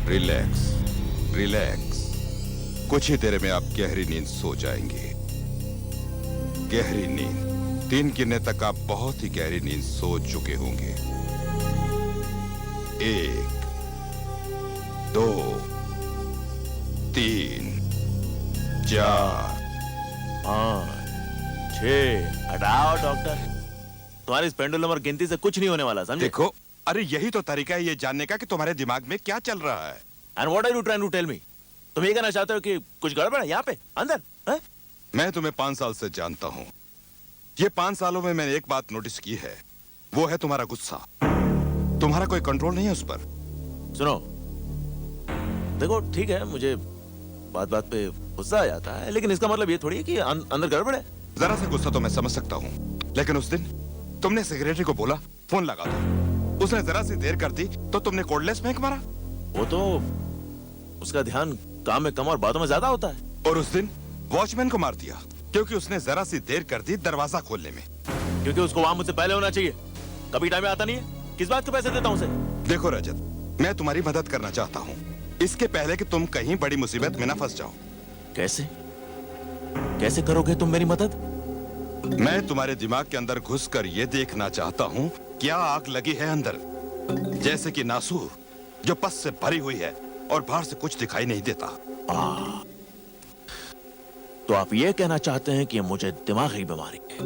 Relax, relax. कुछ ही देर में आप गहरी नींद सो जाएंगे। गहरी नींद। 3 गिनने तक आप बहुत ही गहरी नींद सो चुके होंगे। 1, 2, 3, 4, 5, 6। हटाओ डॉक्टर, तुम्हारी इस पेंडुलम और गिनती से कुछ नहीं होने वाला, समझे? देखो, अरे यही तो तरीका है ये जानने का कि तुम्हारे दिमाग में क्या चल रहा है। And what are you trying to tell me? तुम ये कहना चाहते हो कि कुछ गड़बड़ है यहाँ पे अंदर है? मैं तुम्हें 5 साल से जानता हूं। ये 5 सालों में मैंने एक बात नोटिस की है, वो है तुम्हारा गुस्सा। तुम्हारा कोई कंट्रोल नहीं है उस पर। सुनो, देखो ठीक है, मुझे बात बात पे गुस्सा आ जाता है, लेकिन इसका मतलब ये थोड़ी है कि अंदर गड़बड़ है। जरा सा गुस्सा तो मैं समझ सकता हूँ, लेकिन उस दिन तुमने सेक्रेटरी को बोला फोन लगा दो, उसने जरा सी देर कर दी तो तुमने कोर्डलेस फेंक मारा। वो तो उसका ध्यान काम में कम और बातों में ज्यादा होता है। और उस दिन वॉचमैन को मार दिया क्योंकि उसने जरा सी देर कर दी दरवाजा खोलने में। क्योंकि उसको वहां मुझसे पहले होना चाहिए। कभी टाइम में आता नहीं है, किस बात के पैसे देता हूँ उसे? देखो रजत, मैं तुम्हारी मदद करना चाहता हूँ, इसके पहले कि तुम कहीं बड़ी मुसीबत में ना फंस जाओ। कैसे कैसे करोगे तुम मेरी मदद? मैं तुम्हारे दिमाग के अंदर घुसकर ये देखना चाहता हूँ क्या आग लगी है अंदर, जैसे कि नासूर जो पस से भरी हुई है और बाहर से कुछ दिखाई नहीं देता। तो आप ये कहना चाहते हैं कि मुझे दिमागी बीमारी है?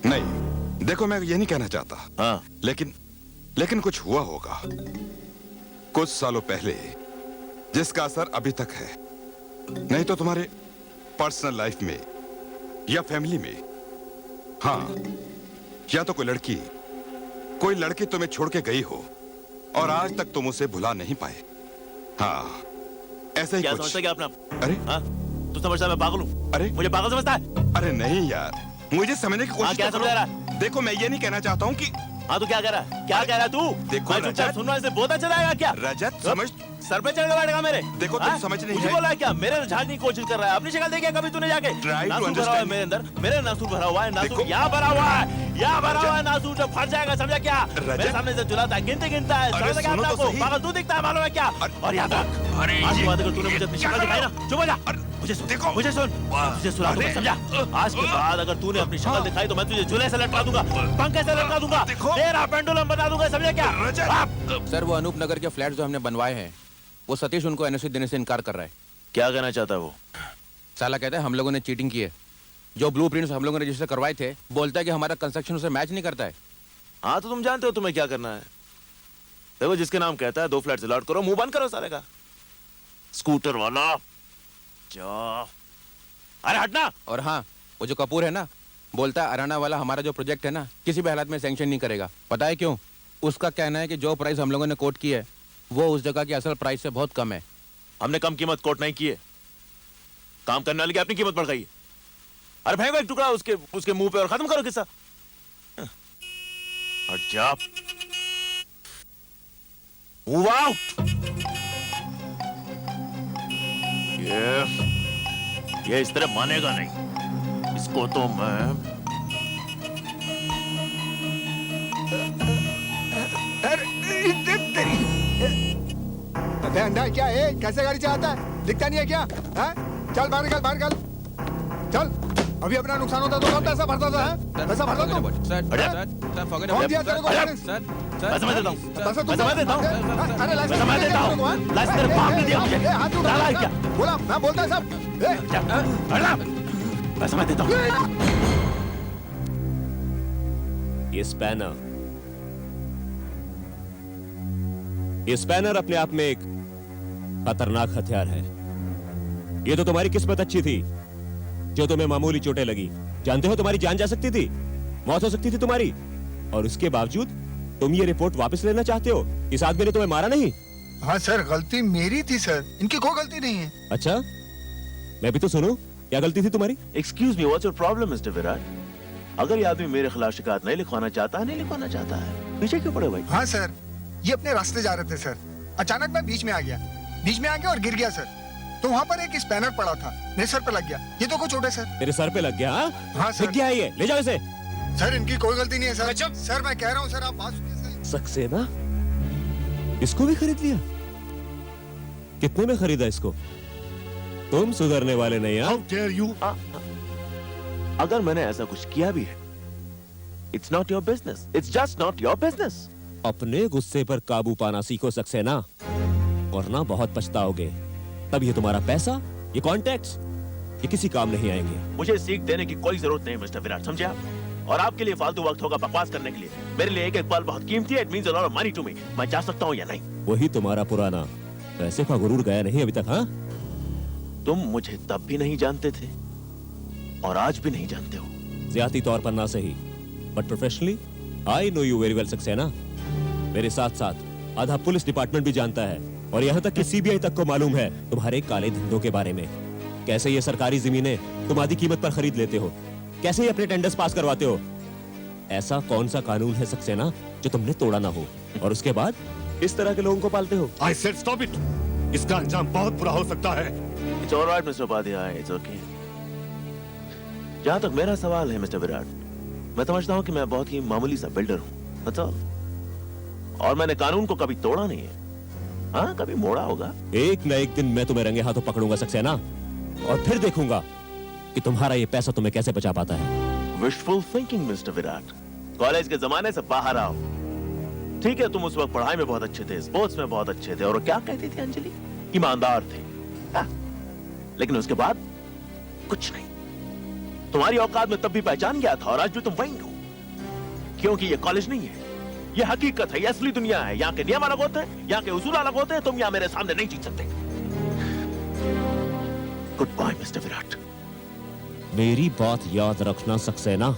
नहीं, देखो मैं ये नहीं कहना चाहता। हाँ, लेकिन कुछ हुआ होगा कुछ सालों पहले जिसका असर अभी तक है। नहीं तो तुम्हारे पर्सनल लाइफ में या फैमिली में, हाँ, या तो कोई लड़की तुम्हें छोड़ के गई हो और आज तक तुम उसे भुला नहीं पाए। हाँ, ऐसा ही क्या कुछ। समझता है क्या अपना? अरे हाँ, तू समझता है मैं पागल हूँ? अरे मुझे पागल समझता है? अरे नहीं यार, मुझे समझने की कोशिश क्या तो समझा करो। रहा? देखो मैं ये नहीं कहना चाहता हूँ कि हाँ, तू क्या कह रहा है? क्या कह रहा है तू? देखो मैं चुपचाप रजत, सुनना इसे बहुत अच्छा लगेगा क्या? रजत समझ, सर पे चढ़ के बैठेगा मेरे? देखो तुम हाँ? समझ नहीं मुझे है। बोला है क्या? मेरे झाड़ने की कोशिश कर रहा है। अपनी शक्ल देखी कभी तूने जाके? Try to नासूर भरा हुआ है understand. मेरे अंदर, मेरे नासूर भरा हुआ है। नासूर देखो- यहाँ भरा हुआ है, यहाँ भरा हुआ है नासूर, जो फट जाएगा, समझा क्या? रजत- मेरे सामने से चुराता है, गिनता है, अरे समझ क्या सुनो अपने तो आप को? सही। पागल तू दिखता है, मालूम है क्या? और याद रख, आज के बाद अगर तूने मुझे अपनी शक्ल दिखाई ना, चुप हो जा। मुझे सुन, देखो- मुझे सुन, मैं तुझे सुना दूंगा, समझा? आज के बाद अगर तूने अपनी शक्ल दिखाई तो मैं तुझे झूले से लटका दूंगा, पंखे से लटका दूंगा, देखो- तेरा पेंडुलम बना दूंगा, समझा क्या? रजत- सर, वो अनूप नगर के फ्लैट जो हमने बनवाए हैं, वो सतीश उनको एनओसी देने से इनकार कर रहा है। क्या कहना चाहता है वो? साला कहता है हम लोगों ने चीटिंग की है। जो ब्लूप्रिंट्स हम लोगों ने रजिस्टर करवाए थे, बोलता है कि हमारा कंस्ट्रक्शन उसे मैच नहीं करता है। हाँ, तो तुम जानते हो तुम्हें क्या करना है। देखो, जिसके नाम कहता है 2 फ्लैट से लॉट करो, मुंह बंद करो सारे का। स्कूटर वाला जा, अरे हटना। और हाँ, वो जो कपूर है ना, बोलता है अराना वाला हमारा जो प्रोजेक्ट है ना, किसी भी हालत में सैंक्शन नहीं करेगा। पता है क्यों? उसका कहना है कि जो प्राइस हम लोगों ने कोट की है वो उस जगह की असल प्राइस से बहुत कम है। हमने कम कीमत कोट नहीं की है, काम करने वाले की अपनी कीमत बढ़ गई है। अरे फेंको एक टुकड़ा उसके मुंह पे और खत्म करो किस्सा। हट जा, मूव आउट। ये इस तरह मानेगा नहीं, इसको तो मैं अंधा क्या है? कैसे गाड़ी चलाता है? दिखता नहीं है क्या? हाँ? चल बाहर निकल, बाहर निकल, चल। अभी अपना नुकसान होता तो कौन पैसा भरता था? पैसा भरता तू? कौन दिया तेरे को लाइसेंस? पैसा मैं देता हूँ, पैसा पैसा मैं देता हूँ, अरे लाइसेंस पैसा मैं देता हूँ, लाइसेंस तेरे बाप ने दिया मुझे। हाथ उठा, डाला है क्या? बोला मैं बोलता है सब। हटना, पैसा मैं देता हूँ। ये स्पैनर अपने आप में एक खतरनाक हथियार है। ये तो तुम्हारी किस्मत अच्छी थी जो तुम्हें मामूली चोटें लगी। जानते हो तुम्हारी जान जा सकती थी, मौत हो सकती थी तुम्हारी, और उसके बावजूद तुम ये रिपोर्ट वापस लेना चाहते हो। इस आदमी ने तुम्हें मारा नहीं। हाँ सर, गलती मेरी थी सर, इनकी कोई गलती नहीं है। अच्छा, मैं भी तो सुनूं, क्या गलती थी तुम्हारी? Excuse me, what's your problem, Mr. Virat? अगर ये आदमी मेरे खिलाफ शिकायत नहीं लिखवाना चाहता है, पीछे क्यों पड़े भाई? हाँ सर, ये अपने रास्ते जा रहे थे सर, अचानक मैं बीच में आ गया और गिर गया सर। तो वहाँ पर एक स्पैनर पड़ा था, मेरे सर पे लग गया। ये तो कुछ छोटे सर। तेरे सर पे लग गया? हाँ सर। लग गया है ये, ले जाओ इसे। सर इनकी कोई गलती नहीं है सर। सर मैं कह रहा हूँ सर, आप बात सुनिए सर। सक्सेना इसको भी खरीद लिया? कितने में खरीदा इसको? तुम सुधरने वाले नहीं हाउ हाँ? Dare you. अगर मैंने ऐसा कुछ किया भी है, it's not your business, it's just not your business. अपने गुस्से पर काबू पाना सीखो सक्सेना, वरना बहुत पछताओगे। तब ये तुम्हारा पैसा, ये कॉन्टैक्ट्स, ये किसी काम नहीं आएंगे। मुझे सीख देने की कोई जरूरत नहीं मिस्टर विराट, समझे आप? और आपके लिए फालतू वक्त होगा बकवास करने के लिए। मेरे लिए एक एक पल बहुत कीमती है। It means a lot of money to me. मैं जा सकता हूं या नहीं? वही तुम्हारा पुराना पैसे का गुरूर गया नहीं अभी तक हाँ? तुम मुझे तब भी नहीं जानते थे और आज भी नहीं जानते हो। ज्यादा तौर पर ना सही, but professionally I know you very well Saxena. मेरे साथ साथ आधा पुलिस डिपार्टमेंट भी जानता है, और यहाँ तक कि सीबीआई तक को मालूम है तुम्हारे काले धंधों के बारे में। कैसे ये सरकारी जमीनें तुम आधी कीमत पर खरीद लेते हो, कैसे ये अपने टेंडर्स पास करवाते हो। ऐसा कौन सा कानून है सक्सेना जो तुमने तोड़ा ना हो, और उसके बाद इस तरह के लोगों को पालते हो। I said stop it. इसका अंजाम बहुत बुरा हो सकता है। It's alright mister Upadhyay, it's okay. जहां तक मेरा सवाल है मिस्टर विराट, मैं समझता हूं कि मैं बहुत ही मामूली सा बिल्डर हूं, दैट्स ऑल। और मैंने कानून को कभी तोड़ा नहीं है। हाँ, कभी मोड़ा होगा। एक न एक दिन मैं तुम्हें रंगे हाथों पकड़ूंगा सक्सेना, और फिर देखूंगा कि तुम्हारा ये पैसा तुम्हें कैसे बचा पाता है। Wishful thinking mister Virat. College के जमाने से बाहर आओ। ठीक है, तुम उस वक्त पढ़ाई में बहुत अच्छे थे, स्पोर्ट्स में बहुत अच्छे थे, और क्या कहती थी अंजलि? ईमानदार थे। हाँ। लेकिन उसके बाद कुछ नहीं। तुम्हारी औकात में तब भी पहचान गया था, और आज भी तुम वही हो। क्योंकि ये कॉलेज नहीं है, ये हकीकत है, ये असली दुनिया है। यहाँ के नियम अलग होते हैं, यहाँ के उसूल अलग होते हैं। तुम यहाँ मेरे सामने नहीं जीत सकते। Goodbye mister Virat. मेरी बात याद रखना सक्सेना।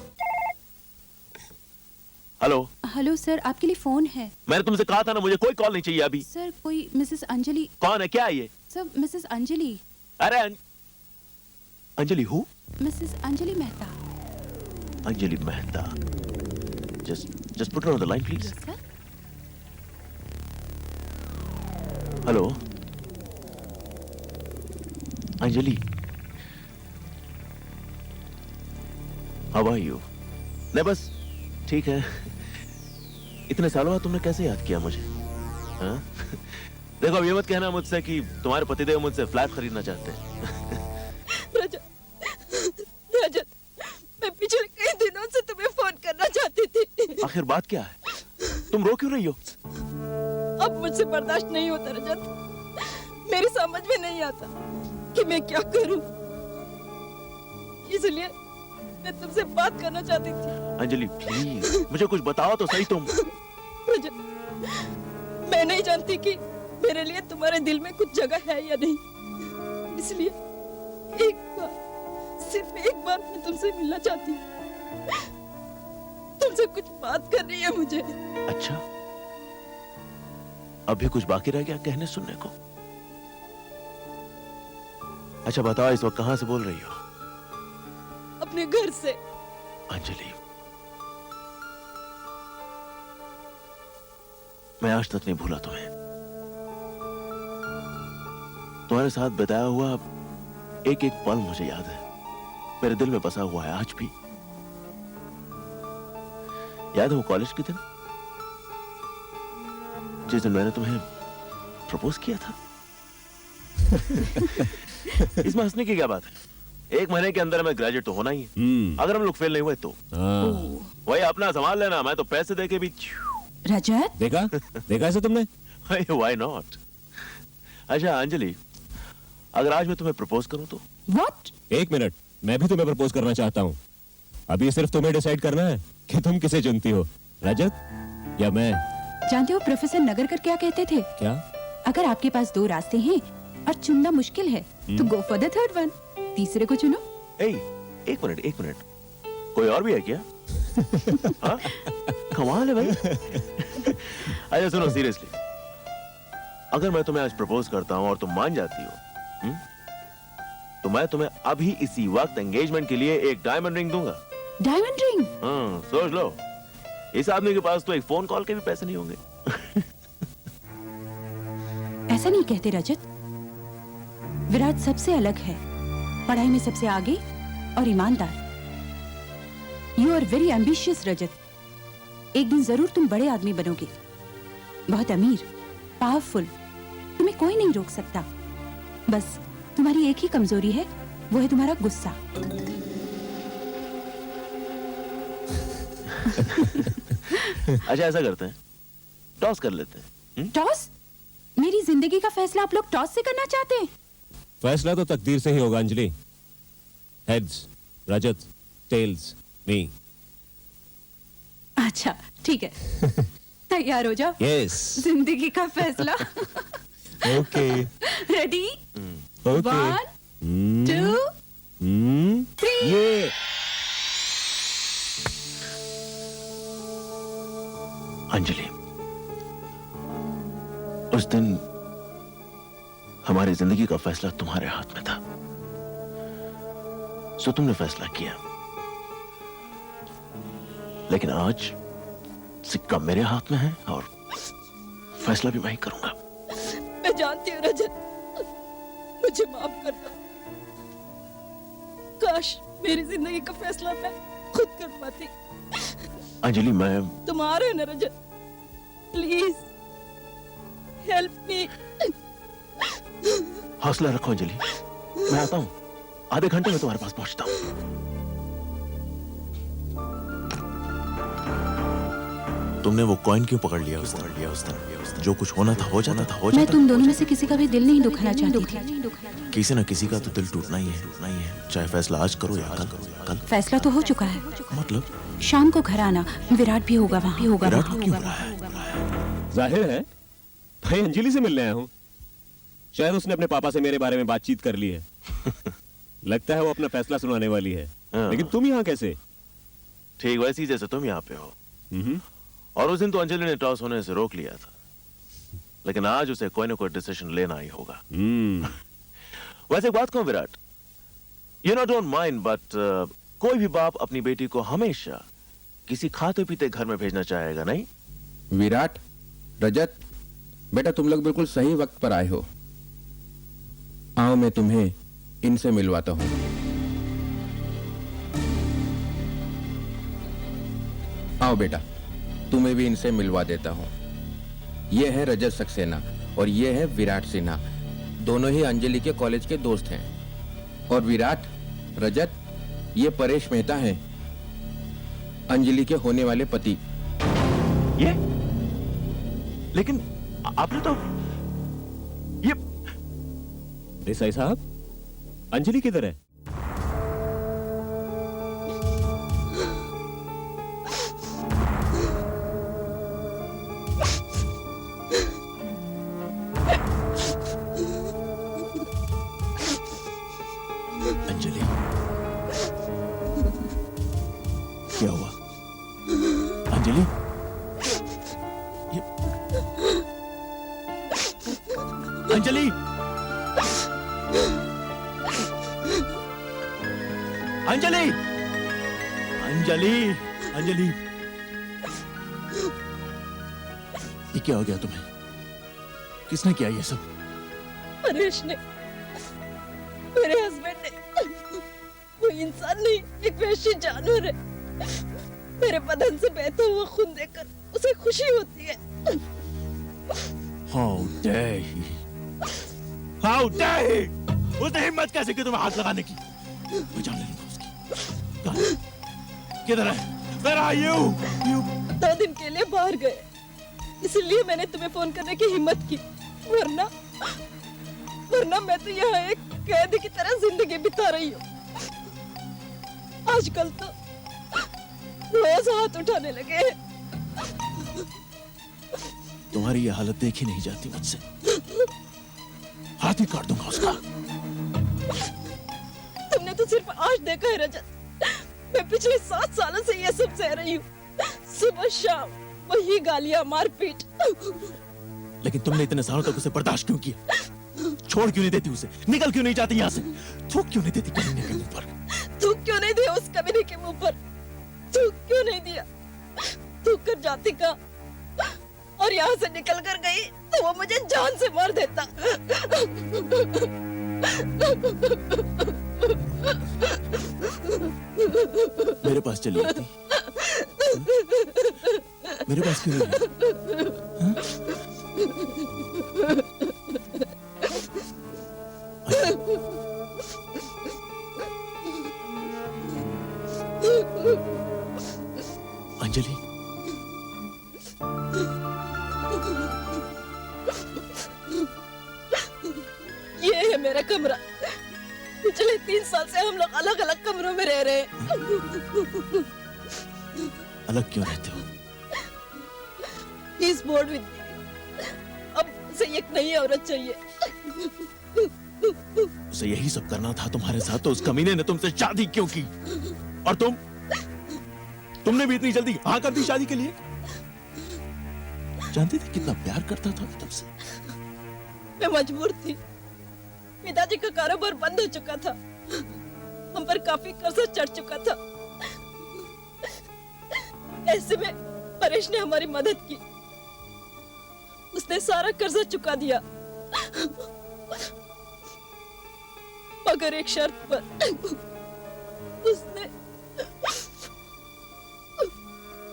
हेलो। हेलो सर, आपके लिए फोन है। मैंने तुमसे कहा था ना, मुझे कोई कॉल नहीं चाहिए अभी। सर, कोई मिसेस अंजलि। कौन है, क्या है ये? Sir, Mrs Anjali. अरे अंजलि हूँ? Mrs Anjali Mehta. Anjali Mehta. Just put her on the line, please. Yes, sir. Hello Anjali, how are you? नहीं, बस ठीक है। इतने सालों बाद तुमने कैसे याद किया मुझे? हाँ? देखो, अब ये मत कहना मुझसे कि तुम्हारे पतिदेव मुझसे फ्लैट खरीदना चाहते हैं। रजत, मैं पिछले कई दिनों से तुम्हें फोन करना चाहती थी। आखिर बात क्या है? तुम रो क्यों रही हो? अब मुझसे बर्दाश्त नहीं होता रजत। मेरी समझ में नहीं आता कि मैं क्या करूं, इसलिए मैं तुमसे बात करना चाहती थी। अंजलि प्लीज, मुझे कुछ बताओ तो सही तुम। रजत, मैं नहीं जानती कि मेरे लिए तुम्हारे दिल में कुछ जगह है या नहीं, इसलिए एक बार, सिर्फ एक बार मैं तुमसे मिलना चाहती हूँ। तुमसे कुछ बात करनी है मुझे। अच्छा, अभी कुछ बाकी रह गया कहने सुनने को? अच्छा बताओ, इस वक्त कहां से बोल रही हो? अपने घर से। अंजलि, मैं आज तक नहीं भूला तुम्हें। तुम्हारे साथ बिताया हुआ एक एक पल मुझे याद है, मेरे दिल में बसा हुआ है आज भी। याद है वो कॉलेज के दिन, जिस दिन मैंने तुम्हें प्रपोज किया था? इसमें हंसने की क्या बात है? 1 महीने के अंदर मैं ग्रेजुएट तो होना ही है। अगर हम लोग फेल नहीं हुए तो वही अपना संभाल लेना, मैं तो पैसे देके भी। रजत, देखा ऐसे तुमने? Why not? अच्छा अंजलि, अगर आज मैं तुम्हें प्रपोज करूं तो? व्हाट? 1 मिनट, मैं भी तुम्हें प्रपोज करना चाहता हूँ। अभी सिर्फ तुम्हें डिसाइड करना है कि तुम किसे चुनती हो, रजत या मैं। जानते हो प्रोफेसर नगरकर क्या कहते थे? क्या? अगर आपके पास 2 रास्ते हैं और चुनना मुश्किल है तो go for the third one, तीसरे को चुनो। एक मिनट, कोई और भी है क्या? हाँ? कमाल है भाई। अच्छा सुनो, सीरियसली, अगर मैं तुम्हें आज प्रपोज करता हूँ और तुम मान जाती हो, तो मैं तुम्हें अभी इसी वक्त एंगेजमेंट के लिए एक डायमंड रिंग दूंगा। Diamond ring? हाँ, सोच लो, इस आदमी के पास तो एक फोन कॉल के भी पैसे नहीं होंगे। ऐसा नहीं कहते रजत। विराट सबसे अलग है, पढ़ाई में सबसे आगे और ईमानदार। यू आर वेरी एम्बिशियस एक दिन जरूर तुम बड़े आदमी बनोगे, बहुत अमीर, पावरफुल। तुम्हें कोई नहीं रोक सकता। बस तुम्हारी एक ही कमजोरी है, वो है तुम्हारा गुस्सा। अच्छा ऐसा करते हैं, टॉस कर लेते हैं। टॉस? मेरी जिंदगी का फैसला आप लोग टॉस से करना चाहते हैं? फैसला तो तकदीर से ही होगा अंजलि। हेड्स रजत, टेल्स मी। अच्छा ठीक है, तैयार हो जाओ। यस। जिंदगी का फैसला। ओके। रेडी? ओके। 1 2 3। ये अंजलि, उस दिन हमारी जिंदगी का फैसला तुम्हारे हाथ में था, सो तुमने फैसला किया। लेकिन आज सिक्का मेरे हाथ में है और फैसला भी मैं ही करूंगा। मैं जानती हूँ रजत, मुझे माफ कर दो। काश मेरी जिंदगी का फैसला मैं खुद कर पाती। अंजलि मैं तुम आ रहे हो ना रजत? Please help me. हौसला रखो अंजलि, मैं आता हूं, आधे घंटे में तुम्हारे पास पहुंचता हूं। तुमने वो कॉइन क्यों पकड़ लिया उस दिन? जो कुछ होना था हो जाना था, मैं तुम दोनों में से किसी का भी दिल नहीं दुखाना चाहती थी। किसी न किसी का तो दिल टूटना ही है, चाहे फैसला आज करो या कल। फैसला तो हो चुका है। मतलब शाम को घर आना, विराट भी होगा वहाँ। विराट को क्यों बुलाया है? जाहिर है भाई अंजलि से मिलने आया हूँ। शायद उसने अपने पापा से मेरे बारे में बातचीत कर ली है। लगता है वो अपना फैसला सुनाने वाली है। हाँ। लेकिन तुम यहाँ कैसे? ठीक वैसे ही जैसे तुम यहाँ पे हो। और उस दिन तो अंजलि ने टॉस होने से रोक लिया था, लेकिन आज उसे कोई ना कोई डिसीजन लेना ही होगा। वैसे एक बात कहूं Virat, you know don't mind but कोई भी बाप अपनी बेटी को हमेशा किसी खाते पीते घर में भेजना चाहेगा, नहीं? विराट, रजत, बेटा तुम लोग बिल्कुल सही वक्त पर आए हो। आओ मैं तुम्हें इनसे मिलवाता हूं। आओ बेटा, तुम्हें भी इनसे मिलवा देता हूं। ये है रजत सक्सेना और ये है विराट सिन्हा। दोनों ही अंजलि के कॉलेज के दोस्त हैं। और विराट, रजत, ये परेश मेहता हैं, अंजलि के होने वाले पति। ये? लेकिन आपने तो ये देसाई साहब, अंजलि किधर है? अंजलि, क्या हुआ? अंजलि, अंजलि, अंजलि, अंजलि, अंजलि, ये क्या हो गया तुम्हें? किसने किया ये सब? परेश ने, मेरे हस्बैंड ने। वो इंसान नहीं, एक वहशी जानवर है। मेरे बदन से बहता हुआ खून देखकर उसे खुशी होती है। How dare he? How dare he? उसने हिम्मत कैसे की तुम्हें हाथ लगाने की? मैं जान लूंगा उसकी। कहाँ? किधर है? Where are you? 2 दिन के लिए बाहर गए, इसलिए मैंने तुम्हें फोन करने की हिम्मत की। वरना मैं तो यहाँ एक कैदी की तरह जिंदगी बिता रही हूँ। आजकल तो रोज हाथ उठाने लगे हैं। तुम्हारी ये हालत देखी नहीं जाती मुझसे। हाथ ही काट दूंगा उसका। तुमने तो सिर्फ आज देखा है रजत। मैं पिछले 7 सालों से ये सब सह रही हूँ। सुबह शाम वही गालियां, मारपीट। लेकिन तुमने इतने सालों तक उसे बर्दाश्त क्यों किया? छोड़ क्यों नहीं देती उसे? निकल क्यों नहीं जाती यहाँ से? थूक क्यों नहीं देती कमीने के मुंह पर? थूक क्यों नहीं दिया उस कमीने के मुंह पर? थूक क्यों नहीं दिया? थूक कर जाती कहाँ? और यहाँ से निकल कर गई तो वो मुझे जान से मार देता। मेरे पास चली आती। मेरे पास क्यों नहीं आई? हाँ? ये है मेरा कमरा। पिछले 3 साल से हम लोग अलग अलग कमरों में रह रहे हैं। अलग क्यों रहते हो? He is bored with me. अब उसे एक नई औरत चाहिए। उसे यही सब करना था तुम्हारे साथ, तो उस कमीने ने तुमसे शादी क्यों की? और तुमने भी इतनी जल्दी हाँ कर दी शादी के लिए? जानती थी कितना प्यार करता था तुमसे। मैं मजबूर थी। पिताजी का कारोबार बंद हो चुका था, हम पर काफी कर्जा चढ़ चुका था। ऐसे में परेश ने हमारी मदद की। उसने सारा कर्जा चुका दिया, मगर एक शर्त पर।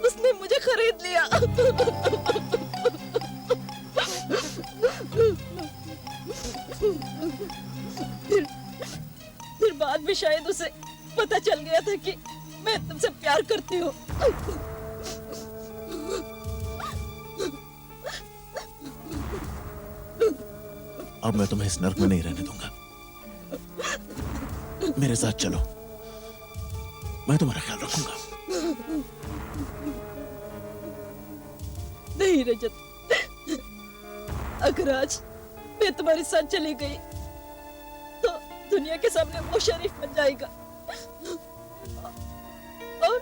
उसने मुझे खरीद लिया। फिर बाद में शायद उसे पता चल गया था कि मैं तुमसे प्यार करती हूँ। अब मैं तुम्हें इस नर्क में नहीं रहने दूंगा। मेरे साथ चलो, मैं तुम्हारा ख्याल रखूंगा। नहीं रजत, अगर आज मैं तुम्हारे साथ चली गई तो दुनिया के सामने वो शरीफ बन जाएगा और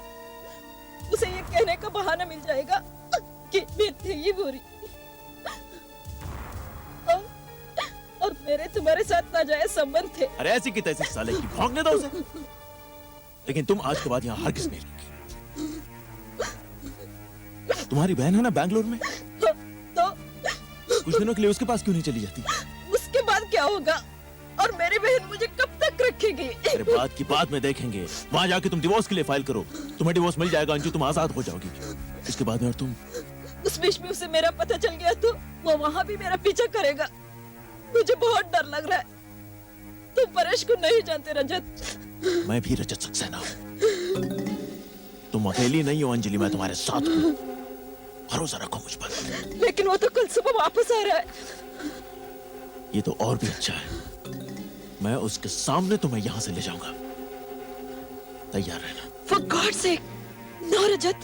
उसे ये कहने का बहाना मिल जाएगा कि मैं थी ही बुरी। और मेरे तुम्हारे साथ नाजायज संबंध थे। अरे ऐसी की तैसी साले की, भौंकने दो उसे। लेकिन तुम आज के बाद यहाँ हरगिज नहीं रहोगी। तुम्हारी बहन है ना बैंगलोर में, तो कुछ दिनों के लिए उसके पास क्यों नहीं चली जाती? उसके बाद क्या होगा? और मेरी बहन मुझे कब तक रखेगी? अरे बात की बात में देखेंगे। वहाँ जाके तुम डिवोर्स के लिए फाइल करो, तुम्हें डिवोर्स मिल जाएगा अंजू, तुम आजाद हो जाओगी। इसके बाद में और तुम। उस बीच में उसे मेरा पता चल गया तो वो वहाँ भी मेरा पीछा करेगा। मुझे बहुत डर लग रहा है। तुम परेश को नहीं जानते रजत। मैं भी रजत सक्सेना हूँ। तुम अकेली नहीं हो अंजलि, मैं तुम्हारे साथ हूँ। भरोसा रखो मुझ पर। लेकिन वो तो कल सुबह वापस आ रहा है। ये तो और भी अच्छा है। मैं उसके सामने तुम्हें यहाँ से ले जाऊंगा। तैयार रहना। For God's sake, no रजत,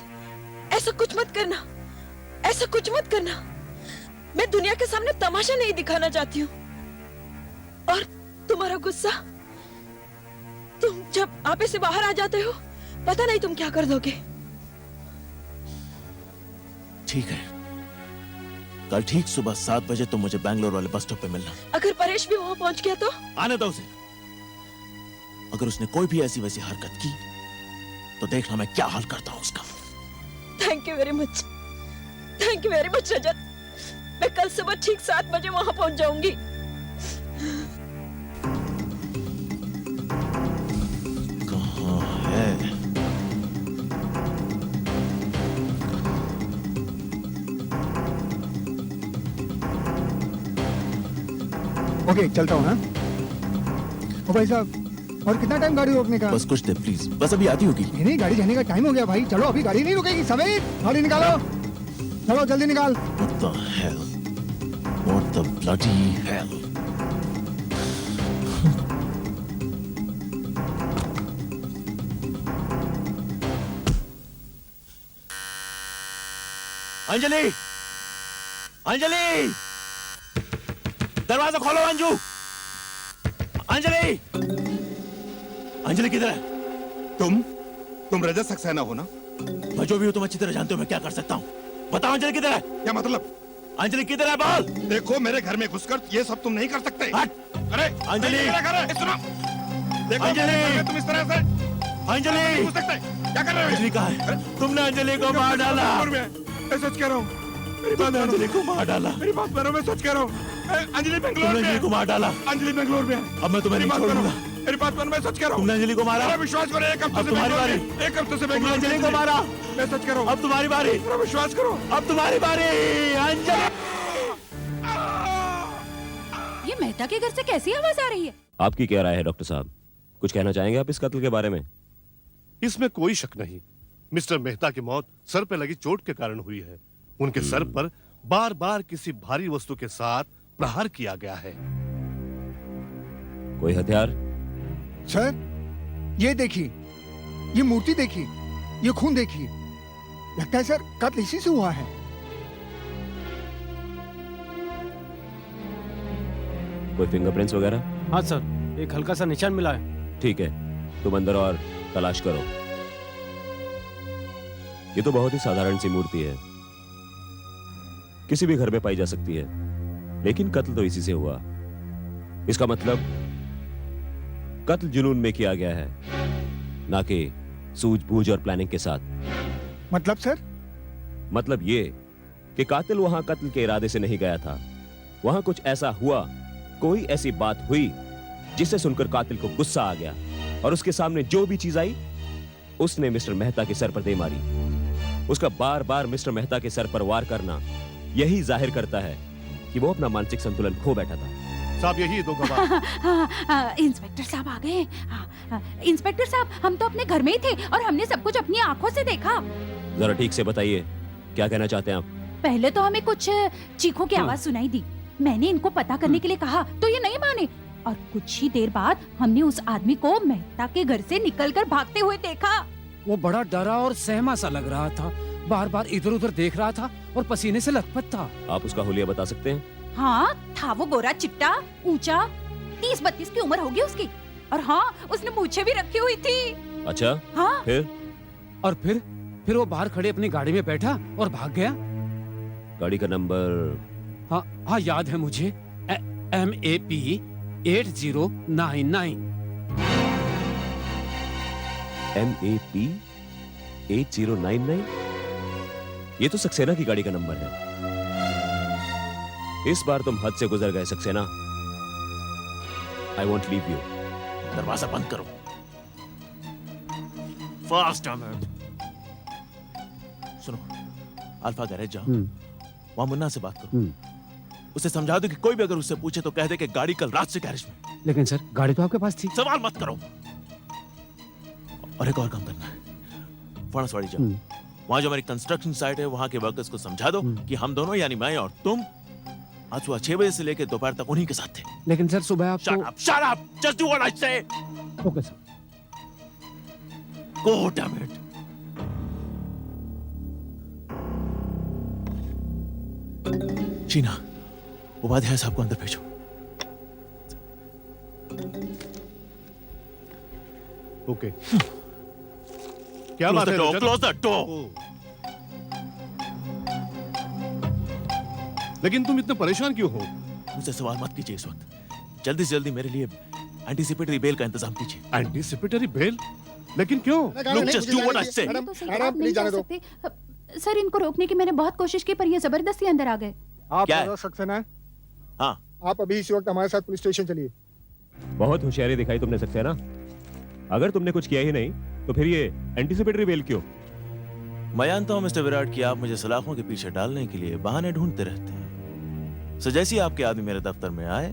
ऐसा कुछ मत करना। ऐसा कुछ मत करना। मैं दुनिया के सामने तमाशा नहीं दिखाना चाहती हूँ। और तुम्हारा गुस्सा, तुम जब आपे से बाहर आ जाते हो, पता नहीं तुम क्या कर दोगे। ठीक है, कल ठीक सुबह 7 बजे तुम मुझे बैंगलोर वाले बस स्टॉप पे मिलना। अगर परेश भी वहां पहुंच गया तो? आने दो उसे। अगर उसने कोई भी ऐसी वैसी हरकत की तो देखना मैं क्या हाल करता हूँ उसका। Thank you very much. Thank you very much Rajat. मैं कल सुबह ठीक 7 बजे वहां पहुंच जाऊंगी। कहाँ है? ओके, चलता हूँ। हाँ ओ भाई साहब, और कितना टाइम गाड़ी रोकने का? बस कुछ दे प्लीज, बस अभी आती होगी। नहीं, गाड़ी जाने का टाइम हो गया भाई। चलो, अभी गाड़ी नहीं रुकेगी। समीर, गाड़ी निकालो। चलो जल्दी निकाल। What the hell? What the bloody hell? Anjali! Anjali! दरवाजा खोलो अंजू! अंजलि! अंजलि किधर है? तुम रजत सक्सेना हो ना? मैं जो भी हूं तुम अच्छी तरह जानते हो मैं क्या कर सकता हूं। बताओ अंजलि किधर है? क्या मतलब? अंजलि किधर है बोल? देखो, मेरे घर में घुसकर ये सब तुम नहीं कर सकते। हट! अरे अंजलि! ये मेरा घर है, सुनो। देखो, अंजलि! मेरे घर में तुम इस तरह से अंजलि! नहीं घुस सकते। क्या कर रहे हो? अंजलि कहाँ है? तुमने अंजलि को मार डाला। मैं सच कह रहा हूँ। मेरी बात तुमने अंजलि को मार डाला। मेरी बात मानो, मैं सच कह रहा हूँ। अंजलि बेंगलोर तुमने में अंजलि को मार डाला। अंजलि बेंगलोर में है। अब मैं तुम्हें नहीं छोड़ूंगा। मेरी बात मानो, मैं सच कह रहा हूँ। तुमने अंजलि को मारा। मेरा विश्वास करो, एक हफ्ते अब से तुम्हारी बारी। एक हफ्ते से तुमने अंजलि को मारा। मैं सच कह रहा हूँ। अब तुम्हारी बारी। मेरा विश्वास करो। अब तुम्हारी बारी। अंजलि! ये मेहता के घर से कैसी आवाज आ रही है? आपकी क्या राय है डॉक्टर साहब? कुछ कहना चाहेंगे आप इस कत्ल के बारे में? इसमें कोई शक नहीं, मिस्टर मेहता की मौत सर पे लगी चोट के कारण हुई है। उनके सर पर बार बार किसी भारी वस्तु के साथ प्रहार किया गया है। कोई हथियार? सर, ये देखिए, ये मूर्ति देखिए, ये खून देखिए। लगता है सर कत्ल इसी से हुआ है। कोई फिंगरप्रिंट्स वगैरह? हाँ सर, एक हल्का सा निशान मिला है। ठीक है, तुम अंदर और तलाश करो। ये तो बहुत ही साधारण सी मूर्ति है, किसी भी घर में पाई जा सकती है, लेकिन कत्ल तो इसी से हुआ। इसका मतलब कत्ल जुनून में किया गया है, ना कि सूझबूझ और प्लानिंग के साथ। मतलब सर? मतलब ये कि कातिल वहां कत्ल के इरादे से नहीं गया था। वहां कुछ ऐसा हुआ, कोई ऐसी बात हुई जिसे सुनकर कातिल को गुस्सा आ गया और उसके सामने जो भी चीज आई उसने मिस्टर मेहता के सर पर दे मारी। उसका बार बार मिस्टर मेहता के सर पर वार करना यही जाहिर करता है कि वो अपना मानसिक संतुलन खो बैठा था। साहब, यही दो गवाह। इंस्पेक्टर साहब आ गए। इंस्पेक्टर साहब, हम तो अपने घर में ही थे और हमने सब कुछ अपनी आंखों से देखा। जरा ठीक से बताइए, क्या कहना चाहते हैं आप? पहले तो हमें कुछ चीखों की आवाज सुनाई दी। मैंने इनको पता करने के लिए कहा तो ये नहीं माने, और कुछ ही देर बाद हमने उस आदमी को मेहता के घर से निकलकर भागते हुए देखा। वो बड़ा डरा और सहमा सा लग रहा था, बार बार इधर उधर देख रहा था और पसीने से लथपथ था। आप उसका हुलिया बता सकते हैं? हाँ, था वो गोरा चिट्टा, ऊंचा, 30-32 की उम्र होगी उसकी, और हाँ, उसने मूछें भी रखी हुई थी। अच्छा, हाँ, फिर? और फिर वो बाहर खड़े अपनी गाड़ी में बैठा और भाग गया। गाड़ी का नंबर? हाँ, याद है मुझे, MAP 8099। MAP 8099? ये तो सक्सेना की गाड़ी का नंबर है। इस बार तुम हद से गुजर गए Saxena. I won't leave you. दरवाजा बंद करो। फास्ट सुनो, अल्फा गैरेज जाओ, वहां मुन्ना से बात करो। उसे समझा दो कि कोई भी अगर उससे पूछे तो कह दे कि गाड़ी कल रात से गैरेज में। लेकिन सर, गाड़ी तो आपके पास थी। सवाल मत करो। और एक और काम करना है, फणसवाड़ी जाओ, वहां जो हमारी कंस्ट्रक्शन साइट है वहां के वर्कर्स को समझा दो कि हम दोनों यानी मैं और तुम आज सुबह 6 बजे से लेकर दोपहर तक उन्हीं के साथ थे। लेकिन सर, सुबह आप Shut up! Just do what I say! Okay sir. Go, damn it! Sheena, Upadhyay साहब को अंदर भेजो। ओके। क्या बात है? Close the door! लेकिन तुम इतने परेशान क्यों हो? मुझसे सवाल मत कीजिए इस वक्त। जल्दी से जल्दी मेरे लिए एंटीसिपेटरी बेल का इंतजाम कीजिए। Anticipatory bail? लेकिन क्यों? Look, just do what I say. Madam, तो सर, मैडम, आप नहीं प्लीज जा जाने दो। सकते। सर, इनको रोकने की मैंने बहुत कोशिश की, पर ये जबरदस्ती अंदर आ गए। आप क्या है? जरा सक्सेना है? हाँ, आप अभी इसी वक्त हमारे साथ पुलिस स्टेशन चलिए। बहुत होशियारी दिखाई तुमने सक्सेना। अगर तुमने कुछ किया ही नहीं तो फिर ये एंटीसिपेटरी बेल क्यों? मैं जानता हूं मिस्टर विराट कि आप मुझे सलाखों के पीछे डालने के लिए बहाने ढूंढते रहते हैं। सो जैसे ही आपके आदमी मेरे दफ्तर में आए,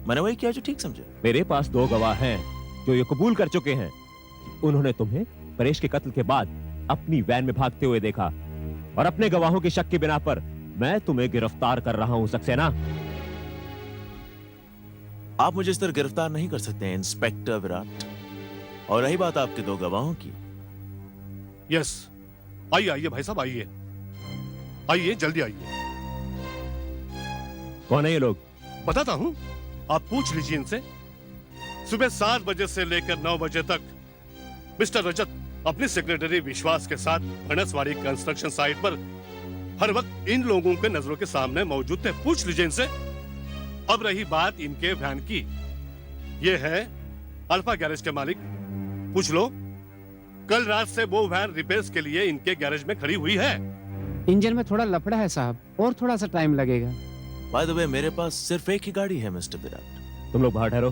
मैंने वही किया जो ठीक समझे। मेरे पास 2 गवाह हैं जो ये कबूल कर चुके हैं कि उन्होंने तुम्हें परेश के कत्ल के बाद अपनी वैन में भागते हुए देखा, और अपने गवाहों की शक की बिना पर मैं तुम्हें गिरफ्तार कर रहा हूं सक्सेना। आप मुझे इस तरह गिरफ्तार नहीं कर सकते हैं इंस्पेक्टर विराट। और रही बात आपके 2 गवाहों की, यस, आइए आइए भाई साहब, आइए आइए, जल्दी आइए। कौन है ये लोग? बताता हूं, आप पूछ लीजिए इनसे। सुबह 7 बजे से लेकर 9 बजे तक मिस्टर रजत अपने सेक्रेटरी विश्वास के साथ फणसवाड़ी कंस्ट्रक्शन साइट पर हर वक्त इन लोगों के नजरों के सामने मौजूद थे। पूछ लीजिए इनसे। अब रही बात इनके वैन की, ये है अल्फा गैरेज के मालिक, पूछ लो। कल रात से वो वैन रिपेयर्स के लिए इनके गैरेज में खड़ी हुई है। इंजन में थोड़ा लफड़ा है साहब, और थोड़ा सा टाइम लगेगा। बाय द वे मेरे पास सिर्फ एक ही गाड़ी है मिस्टर विराट। तुम लोग बाहर ठहरो।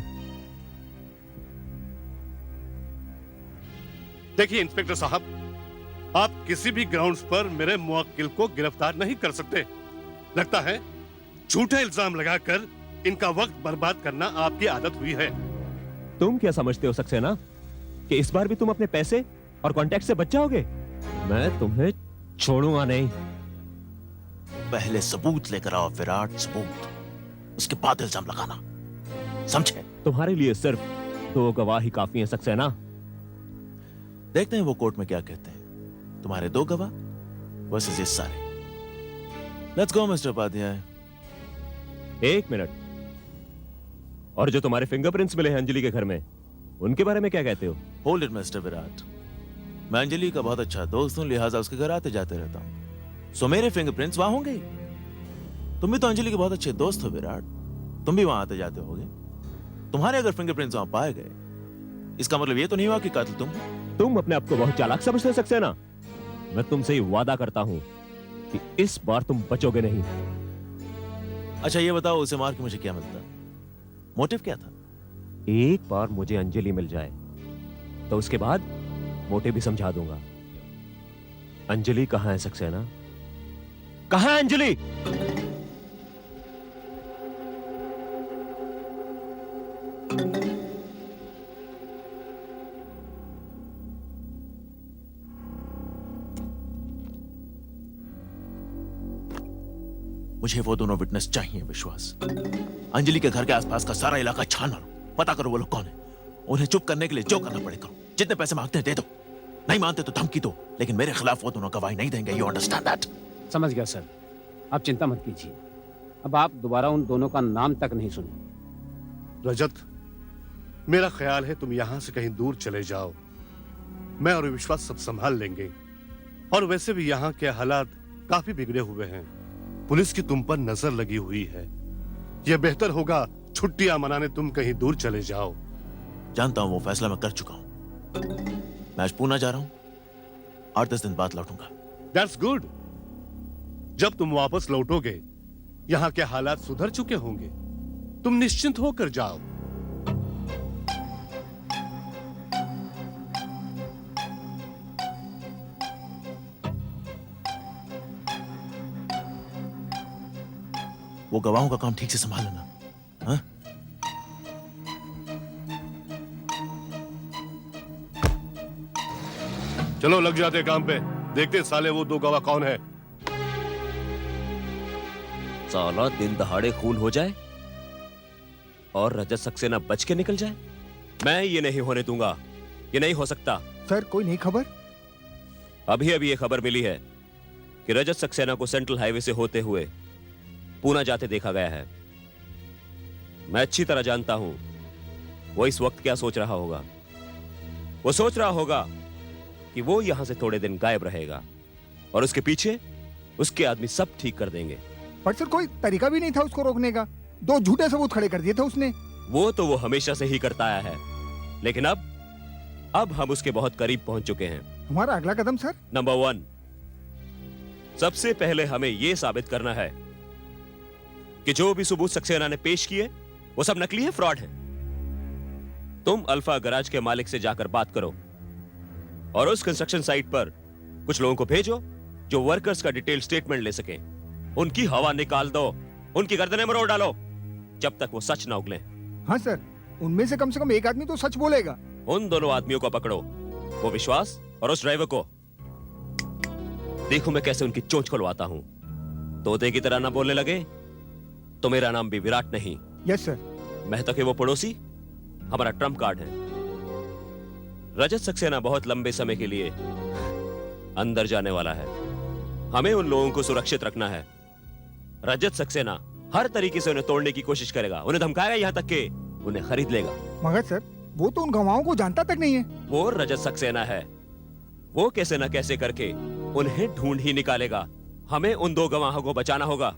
देखिए इंस्पेक्टर साहब, आप किसी भी ग्राउंड्स पर मेरे मुवक्किल को गिरफ्तार नहीं कर सकते। लगता है झूठे इल्जाम लगाकर इनका वक्त बर्बाद करना आपकी आदत हुई है। तुम क्या समझते हो सक्सेना कि इस बार भी तुम अपने पैसे और कॉन्टैक्ट से बच जाओगे? मैं तुम्हें छोड़ूंगा नहीं। पहले सबूत लेकर आओ विराट, सबूत, उसके बाद इल्जाम लगाना, समझे? तुम्हारे लिए सिर्फ 2 गवाह ही काफी हैं सक्सेना। देखते हैं वो कोर्ट में क्या कहते हैं। तुम्हारे 2 गवाह वर्सेस ये सारे। Let's go mister Upadhyay. 1 minute, और जो तुम्हारे फिंगरप्रिंट्स मिले हैं अंजलि के घर में, उनके बारे में क्या कहते हो? होल्ड इट मिस्टर विराट, मैं अंजलि का बहुत अच्छा दोस्त हूं, लिहाजा उसके घर आते जाते रहता हूं, सो मेरे फिंगरप्रिंट्स वहां होंगे ही। तुम भी तो अंजलि के बहुत अच्छे दोस्त हो विराट, तुम भी वहां आते जाते होगे। तुम्हारे अगर फिंगरप्रिंट्स वहां पाए गए, इसका मतलब ये तो नहीं हुआ कि कातिल तुम हो। तुम अपने आप को बहुत चालाक समझते हो सक्सेना। मैं तुमसे ही वादा करता हूं कि इस बार तुम बचोगे नहीं। अच्छा ये बताओ, उसे मार के मुझे क्या मिलता? मोटिव क्या था? एक बार मुझे अंजलि मिल जाए तो उसके बाद मोटे भी समझा दूंगा। अंजलि कहां है सक्सेना? कहां है अंजलि? मुझे वो दोनों विटनेस चाहिए विश्वास। अंजलि के घर के आसपास का सारा इलाका छान मारो, पता करो वो लोग कौन है। उन्हें चुप करने के लिए जो करना पड़े करो, जितने पैसे मांगते हैं दे दो, नहीं मानते तो धमकी दो, लेकिन मेरे खिलाफ वो दोनों गवाही नहीं देंगे। You understand that? समझ गया सर, आप चिंता मत कीजिए। अब आप दोबारा उन दोनों का नाम तक नहीं सुनिए। रजत, मेरा ख्याल है तुम यहां से कहीं दूर चले जाओ। मैं और विश्वास सब संभाल लेंगे। और वैसे भी यहाँ के हालात काफी बिगड़े हुए हैं। पुलिस की तुम पर नजर लगी हुई है। यह बेहतर होगा छुट्टियां मनाने तुम कहीं दूर चले जाओ। जानता हूं वो फैसला मैं कर चुका हूं। मैं आज पूना जा रहा हूं, 8-10 दिन बाद लौटूंगा। That's good. जब तुम वापस लौटोगे यहाँ के हालात सुधर चुके होंगे। तुम निश्चिंत होकर जाओ। वो गवाहों का काम ठीक से संभाल लेना, हाँ? चलो लग जाते काम पे, देखते साले वो 2 गवाह कौन है। साला दिन दहाड़े खून हो जाए और रजत सक्सेना बच के निकल जाए। मैं ये नहीं होने दूंगा, ये नहीं हो सकता। सर कोई नई खबर? अभी अभी ये खबर मिली है कि रजत सक्सेना को सेंट्रल हाईवे से होते हुए पूना जाते देखा गया है। मैं अच्छी तरह जानता हूं वो इस वक्त क्या सोच रहा होगा। वो सोच रहा होगा कि वो यहां से थोड़े दिन गायब रहेगा और उसके पीछे उसके आदमी सब ठीक कर देंगे। पर सर कोई तरीका भी नहीं था उसको रोकने का। 2 झूठे सबूत खड़े कर दिए थे उसने। वो तो वो हमेशा से ही करता आया है, लेकिन अब हम उसके बहुत करीब पहुंच चुके हैं। हमारा अगला कदम सर? नंबर 1, सबसे पहले हमें यह साबित करना है कि जो भी सबूत सक्सेना ने पेश किए वो सब नकली है, फ्रॉड है। तुम अल्फा गराज के मालिक से जाकर बात करो और उस कंस्ट्रक्शन साइट पर कुछ लोगों को भेजो जो वर्कर्स का डिटेल स्टेटमेंट ले सके। उनकी हवा निकाल दो, उनकी गर्दनें मरोड़ डालो जब तक वो सच ना उगले। हाँ सर, उनमें से कम एक आदमी तो सच बोलेगा। उन दोनों आदमियों को पकड़ो, वो विश्वास और उस ड्राइवर को। देखो मैं कैसे उनकी चोंच खुलवाता हूं। तोते की तरह ना बोलने लगे तो मेरा नाम भी विराट नहीं। Yes sir. मेहता के वो पड़ोसी हमारा ट्रम्प कार्ड है। रजत सक्सेना बहुत लंबे समय के लिए अंदर जाने वाला है। हमें उन लोगों को सुरक्षित रखना है। रजत सक्सेना हर तरीके से उन्हें तोड़ने की कोशिश करेगा, उन्हें धमकाएगा, यहां तक कि उन्हें खरीद लेगा। मगर सर वो तो उन गवाहों को जानता तक नहीं है। वो रजत सक्सेना है, वो कैसे न कैसे करके उन्हें ढूंढ ही निकालेगा। हमें उन 2 गवाहों को बचाना होगा।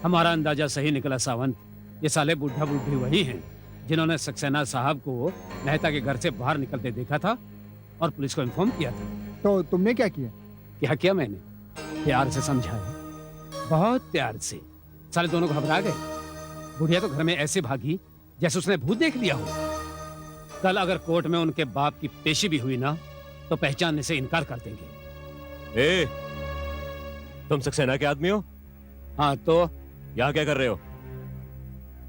हमारा अंदाजा सही निकला सावंत। ये साले बुढ़ा बुढ़ी वही हैं जिन्होंने सक्सेना साहब को मेहता के घर से बाहर निकलते देखा था और पुलिस को इन्फॉर्म किया था। तो तुमने क्या किया? क्या किया मैंने? प्यार से समझाया, बहुत प्यार से। साले दोनों घबरा गए। बुढ़िया तो घर में ऐसे भागी जैसे उसने भूत देख लिया हो। कल अगर कोर्ट में उनके बाप की पेशी भी हुई ना तो पहचानने से इनकार कर देंगे। ए, तुम सक्सेना के आदमी हो? हाँ तो यहाँ क्या कर रहे हो?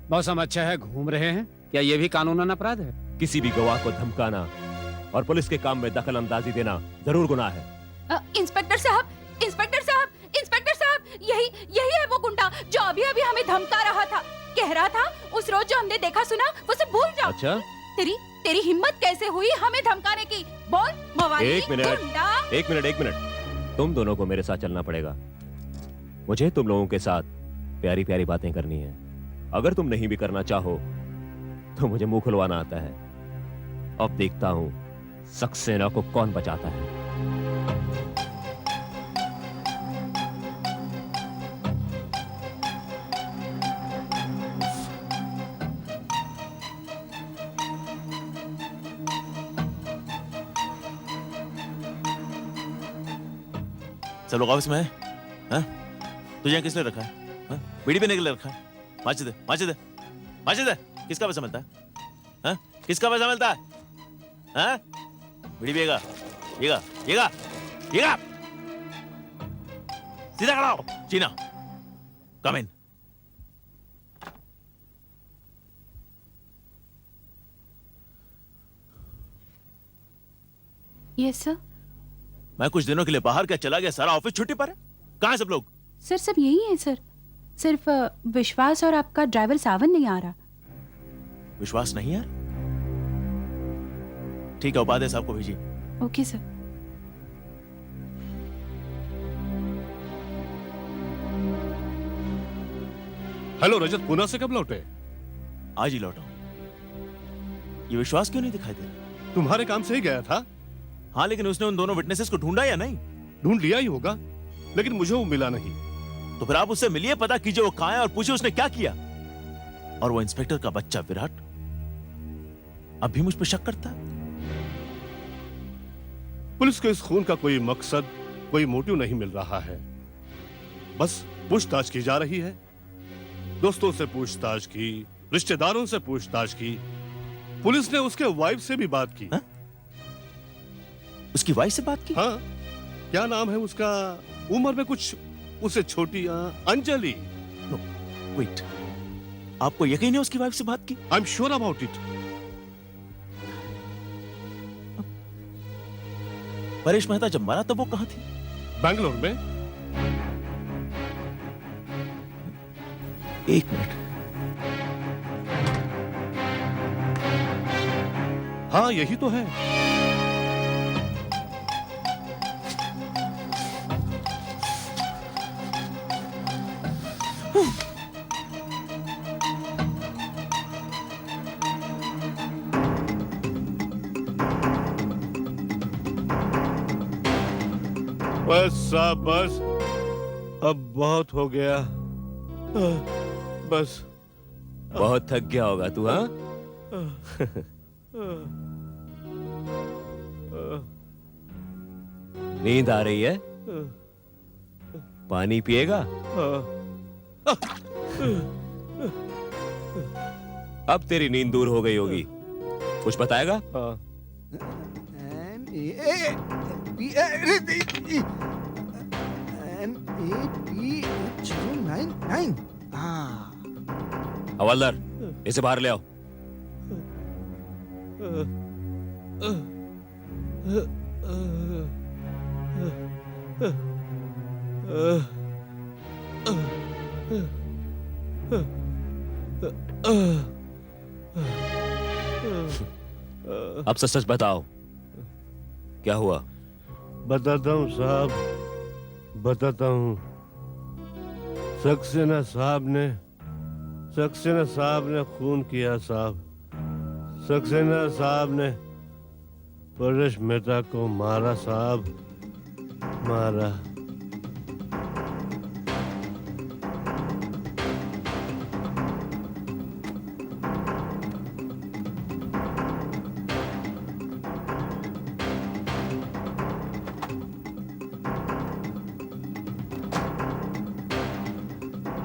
मौसम अच्छा है, घूम रहे हैं। क्या ये भी कानूनन अपराध है? किसी भी गवाह को धमकाना और पुलिस के काम में दखल अंदाजी देना जरूर गुनाह है। इंस्पेक्टर साहब, इंस्पेक्टर साहब, इंस्पेक्टर साहब, यही यही है वो गुंडा जो अभी अभी हमें धमका रहा था। कह रहा था उस रोज जो हमने देखा सुना वो सब भूल जाओ। अच्छा, तेरी तेरी हिम्मत कैसे हुई हमें धमकाने की? बोल मवाली, एक मिनट, गुंडा। एक मिनट, एक मिनट। तुम दोनों को मेरे साथ चलना पड़ेगा। मुझे तुम लोगों के साथ प्यारी प्यारी बातें करनी है। अगर तुम नहीं भी करना चाहो तो मुझे मुंह खुलवाना आता है। अब देखता हूं सक्सेना को कौन बचाता है। सब लोग ऑफिस में है? हाँ? तुझे यहाँ किसने रखा है? हाँ? बीड़ी पीने के लिए रखा है? माचिद दे, माचिद दे, माचिद दे। किसका पैसा मिलता है? हाँ? किसका पैसा मिलता है? हाँ? बीड़ी पिएगा, पिएगा, पिएगा, पिएगा। सीधा खड़ा हो, Cheena. Come in. Yes sir. मैं कुछ दिनों के लिए बाहर क्या चला गया, सारा ऑफिस छुट्टी पर है। कहाँ है सब लोग? सर सब यही है सर। सिर्फ विश्वास और आपका ड्राइवर सावन नहीं आ रहा। विश्वास नहीं यार? ठीक है, उपाध्याय साहब को भेजिए। Okay sir. हेलो रजत, पुणे से कब लौटे? आज ही लौटा हूं। ये विश्वास क्यों नहीं दिखाई दे रहा? तुम्हारे काम से ही गया था। हाँ, लेकिन उसने उन दोनों विटनेसेस को ढूंढा या नहीं? ढूंढ लिया ही होगा, लेकिन मुझे वो मिला नहीं। तो फिर आप उससे मिलिए, पता कीजिए वो कहां है और पूछिए उसने क्या किया। और वो इंस्पेक्टर का बच्चा विराट अब भी मुझ पर शक करता है। पुलिस को इस खून का कोई मकसद, कोई मोटिव नहीं मिल रहा है। बस पूछताछ की जा रही है। दोस्तों से पूछताछ की, रिश्तेदारों से पूछताछ की, पुलिस ने उसके वाइफ से भी बात की। हा? उसकी वाइफ से बात की? हाँ, क्या नाम है उसका? उम्र में कुछ उससे छोटी, अंजलि। नो, वेट, आपको यकीन है उसकी वाइफ से बात की? I am sure about it. Paresh Mehta जब मरा तब वो कहां थी? बैंगलोर में। एक मिनट। हाँ, यही तो है। बस साहब, बस अब बहुत हो गया। बस बहुत थक गया होगा तू। हाँ, नींद आ रही है? पानी पिएगा? अब तेरी नींद दूर हो गई होगी। कुछ बताएगा? हवलदार, इसे बाहर ले आओ। अब सच सच बताओ, क्या हुआ? बताता हूँ साहब, बताता हूँ। सक्सेना साहब ने खून किया साहब। सक्सेना साहब ने परेश मेहता को मारा साहब, मारा।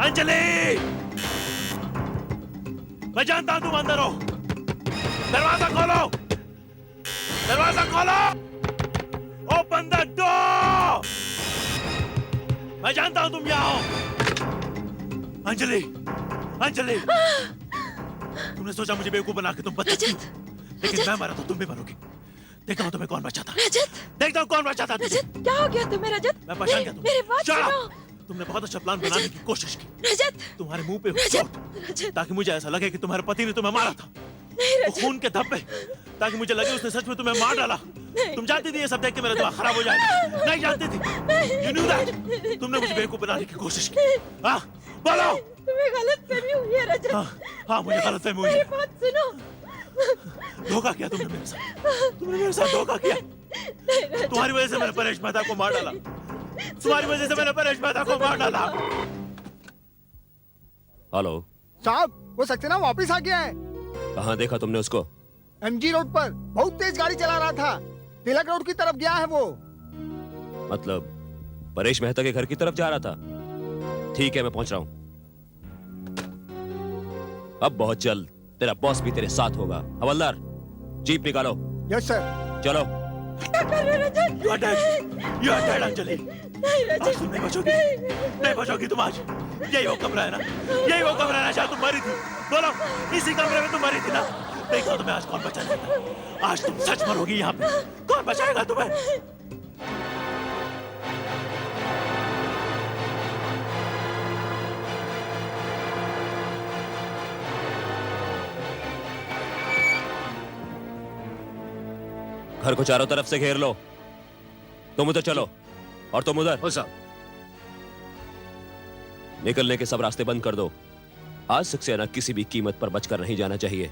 अंजलि, मैं जानता हूं तुम अंदर हो। दरवाजा खोलो, दरवाजा खोलो। Open the door. मैं जानता हूं तुम यहाँ हो। अंजलि, अंजलि, तुमने सोचा मुझे बेवकूफ बना के तुम बच सकती हो, लेकिन मैं मरा तो तुम भी मरोगी। देखता हूँ तुम्हें कौन बचाता। रजत, देखता हूँ कौन बचाता तुझे। रजत, क्या हो गया तुम्हें रजत? मैं पहचान गया मेरी बात तुम्हें। सुनो। तुमने बहुत अच्छा प्लान बनाने की कोशिश की। रजत, तुम्हारे मुंह पे रजत, चोट, रजत, ताकि मुझे ऐसा लगे कि तुम्हारे पति ने तुम्हें मारा था। नहीं वो रजत, खून के धब्बे, ताकि मुझे लगे उसने सच में तुम्हें मार डाला। तुम जानती थी ये सब देख के मेरा दिमाग खराब हो जाएगा। नहीं जानती थी। You knew that। तुमने मुझे बेवकूफ बनाने की कोशिश की। हाँ, बोलो। तुम्हें गलतफहमी हुई है रजत। हाँ, मुझे गलतफहमी हुई मेरी है। बात सुनो। धोखा किया तुमने मेरे साथ। तुमने मेरे साथ धोखा किया। नहीं रजत, तुम्हारी वजह से मैंने परेश मेहता को मार डाला। तुम्हारी वजह से मैंने परेश मेहता को मार डाला। हेलो, साहब वो सक्सेना वापस आ गया है। कहाँ देखा तुमने उसको? एमजी रोड पर बहुत तेज गाड़ी चला रहा था। तिलक रोड की तरफ गया है वो। मतलब परेश मेहता के घर की तरफ जा रहा था। ठीक है, मैं पहुंच रहा हूं। अब बहुत जल्द तेरा बॉस भी तेरे साथ होगा। हवलदार, जीप निकालो। Yes sir. चलो। क्या कर रहे हो रजत? You are dead. You are dead, Anjali. नहीं आज रजत, तुम नहीं बचोगी। नहीं बचोगी तुम आज। यही वो कमरा है ना? यही वो कमरा है ना जहाँ तुम मरी थी? बोलो, इसी कमरे में तुम मरी थी ना? देखो तुम्हें आज कौन बचाएगा। आज तुम सच मरोगी यहाँ पे। कौन बचाएगा तुम्हें? घर को चारों तरफ से घेर लो। तुम उधर चलो और तुम उधर। हो साहब। निकलने के सब रास्ते बंद कर दो। आज सक्सेना किसी भी कीमत पर बचकर नहीं जाना चाहिए।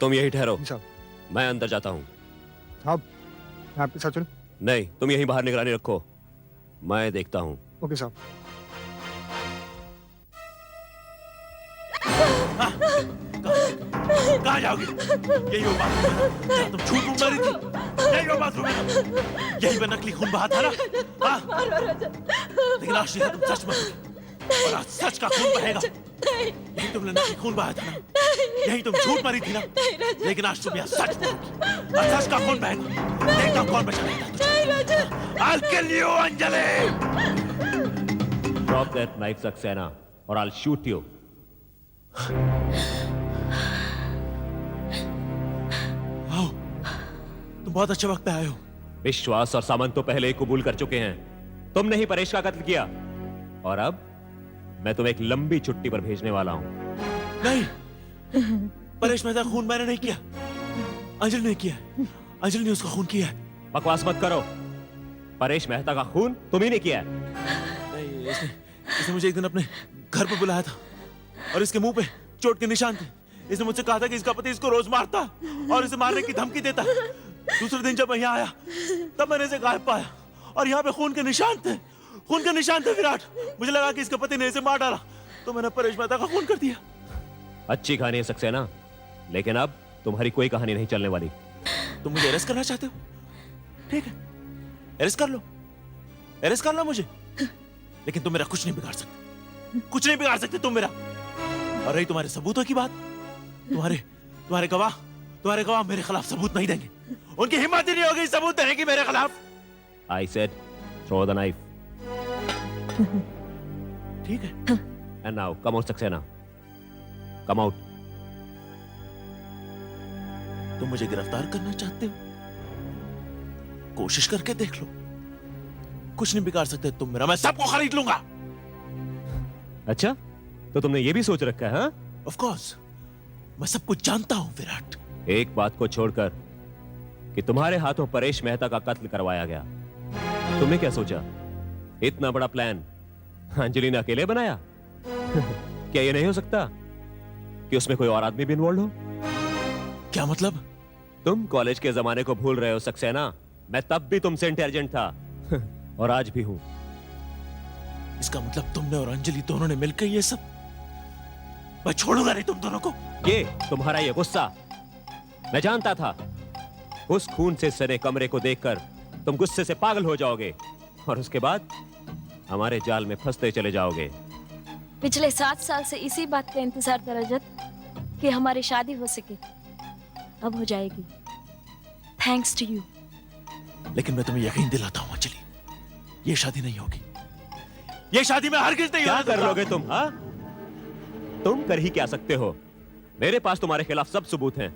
तुम यही ठहरो, साहब मैं अंदर जाता हूं। साहब मैं आपके साथ चलूं? नहीं, तुम यहीं बाहर निगरानी रखो, मैं देखता हूं। ओके साहब। कहाँ जाओगी? यही वो बाथरूम है ना जहाँ तुम झूठ मूठ मरी थी। यही वो बाथरूम है ना? यही पे नकली खून बहा था ना? हाँ? मारो रजत। लेकिन आज तुम सच मरोगी और आज सच का खून बहेगा। यही तुमने नकली खून बहाया था ना? यही तुम झूठ मरी थी ना? लेकिन आज तुम यहाँ सच मरोगी और सच का खून बहेगा। देखता हूँ कौन बचाएगा तुझे। I'll kill you, Anjali. Drop that knife, Saxena, or I'll shoot you. आओ, तुम बहुत अच्छे वक्त पे आए हो। विश्वास और सामंत तो पहले ही कबूल कर चुके हैं। तुमने ही परेश का कत्ल किया और अब मैं तुम्हें एक लंबी छुट्टी पर भेजने वाला हूं। नहीं, परेश मेहता खून मैंने नहीं किया, अंजलि ने किया है। अंजलि ने उसका खून किया है। बकवास मत करो। परेश मेहता का खून तुम ही ने किया है। नहीं, इसने मुझे एक दिन अपने घर पर बुलाया था और इसके मुंह पे चोट के निशान थे। इसने मुझसे कहा था कि इसका पति इसको रोज मारता और इसे मारने की धमकी देता। दूसरे दिन जब मैं यहाँ आया तब मैंने इसे गायब पाया और यहाँ पे खून के निशान थे। खून के निशान थे विराट। मुझे लगा कि इसके पति ने इसे मार डाला तो मैंने परेश मेहता का खून कर दिया। अच्छी कहानी है सक्सेना, लेकिन अब तुम्हारी कोई कहानी नहीं चलने वाली। तुम मुझे अरेस्ट करना चाहते हो? ठीक है, अरेस्ट कर लो, अरेस्ट कर लो मुझे, लेकिन तुम मेरा कुछ नहीं बिगाड़ सकते। कुछ नहीं बिगाड़ सकते तुम मेरा। और रही तुम्हारे सबूतों की बात, तुम्हारे गवाह मेरे खिलाफ सबूत नहीं देंगे। उनकी हिम्मत ही नहीं होगी सबूत देने की मेरे खिलाफ। I said, throw the knife. ठीक है। And now, come out, Saxena. Come out. तुम मुझे गिरफ्तार करना चाहते हो? कोशिश करके देख लो। कुछ नहीं बिगाड़ सकते तुम मेरा। मैं सबको खरीद लूंगा। अच्छा, तो तुमने ये भी सोच रखा है, हाँ? Of course, मैं सब कुछ जानता हूं विराट। एक बात को छोड़कर कि तुम्हारे हाथों परेश मेहता का कत्ल करवाया गया, तुमने क्या सोचा? इतना बड़ा प्लान अंजलि ने अकेले बनाया? क्या ये नहीं हो सकता कि उसमें कोई और आदमी भी इन्वॉल्व हो? क्या मतलब? तुम कॉलेज के जमाने को भूल रहे हो सक्सेना। मैं तब भी तुमसे इंटेलिजेंट था और आज भी हूं। इसका मतलब तुमने और अंजलि दोनों ने मिलकर ये सब। मैं छोड़ूंगा नहीं तुम दोनों को। ये तुम्हारा ये गुस्सा, मैं जानता था उस खून से सने कमरे को देखकर तुम गुस्से से पागल हो जाओगे और उसके बाद हमारे जाल में फंसते चले जाओगे। पिछले 7 साल से इसी बात का इंतजार था रजत कि हमारी शादी हो सके। अब हो जाएगी, थैंक्स टू यू। लेकिन मैं तुम्हें यकीन दिलाता हूं अंजलि, ये शादी नहीं होगी। ये शादी में हरगिज नहीं क्या होने कर दूंगा। लोगे तुम, हाँ? तुम कर ही क्या सकते हो? मेरे पास तुम्हारे खिलाफ सब सबूत हैं।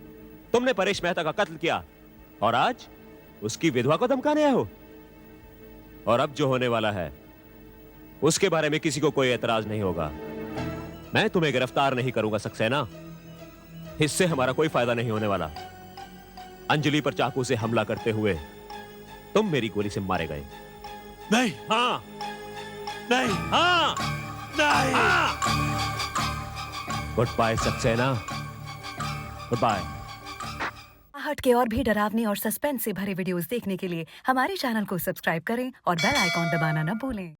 तुमने परेश मेहता का कत्ल किया और आज उसकी विधवा को धमकाने आए हो। और अब जो होने वाला है उसके बारे में किसी को कोई एतराज नहीं होगा। मैं तुम्हें गिरफ्तार नहीं करूंगा सक्सेना, इससे हमारा कोई फायदा नहीं होने वाला। अंजलि पर चाकू से हमला करते हुए तुम मेरी गोली से मारे गए। नहीं, हाँ, नहीं, हाँ, नहीं। Goodbye Saxena, goodbye. हट के और भी डरावनी और सस्पेंस से भरे वीडियोस देखने के लिए हमारे चैनल को सब्सक्राइब करें और बेल आइकॉन दबाना न भूलें।